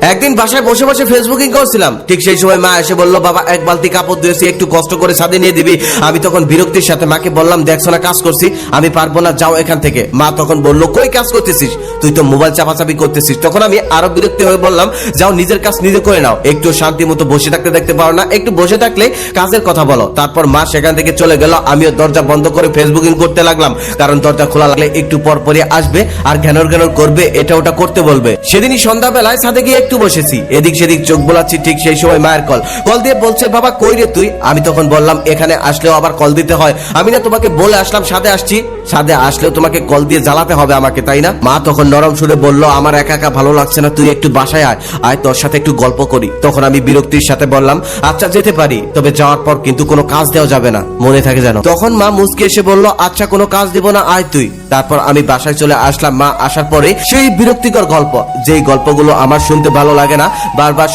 একদিন বাসায় বসে বসে ফেসবুকিং করছিলাম, ঠিক সেই সময় মা এসে বলল, বাবা এক বালতি কাপড় ধুয়েছি, একটু কষ্ট করে ছাদে নিয়ে দিবি। আমি তখন বিরক্তির সাথে মাকে বললাম, দেখছো না কাজ করছি, আমি পারবো না, যাও এখান থেকে। মা তখন বলল, কই কাজ করতেছিস, তুই তো মোবাইল চাপাচাপি করতেছিস। তখন আমি আরো বিরক্তি হয়ে বললাম, যাও নিজের কাজ নিজে করে নাও, একটু শান্তি মতো বসে থাকতে দেখতে পারো না, একটু বসে থাকলে কাজের কথা বলো। তারপর মা সেখান থেকে চলে গেল, আমিও দরজা বন্ধ করে ফেসবুকিং করতে লাগলাম, কারণ দরজা খোলা লাগলে একটু পর পরই আসবে আর ঘ্যানর ঘ্যানর করবে, এটা ওটা করতে বলবে। সেদিনই সন্ধ্যাবেলায় ছাদে গিয়ে একটু বসেছি, এদিক সেদিক চোখ বোলাচ্ছি, ঠিক সেই সময় মায়ের কল দিয়ে বলছে, বাবা কই রে তুই? আমি তখন বললাম, এখানে আসলেও আবার কল দিতে হয়? আমি না তোমাকে বলে আসলাম ছাদে আসছি, ছাদে আসলেও তোমাকে কল দিয়ে জ্বালাতে হবে আমাকে, তাই না? মা তখন নরম সুরে বলল, আমার একা একা ভালো লাগছে না, তুই একটু বাসায় আয়, আয় তোর সাথে একটু গল্প করি। তখন আমি বিরক্তির সাথে বললাম, আচ্ছা যেতে পারি, তবে যাওয়ার পর কিন্তু কোনো কাজ দেওয়া যাবে না, মনে থাকে যেন। তখন মা মুচকে এসে বলল, আচ্ছা কোনো কাজ দিব না, আয় তুই। তারপর আমি বাসায় চলে আসলাম। মা আসার পরে সেই বিরক্তিকর গল্প, যেই গল্পগুলো আমার শুনতে ভালো লাগে না, বারবার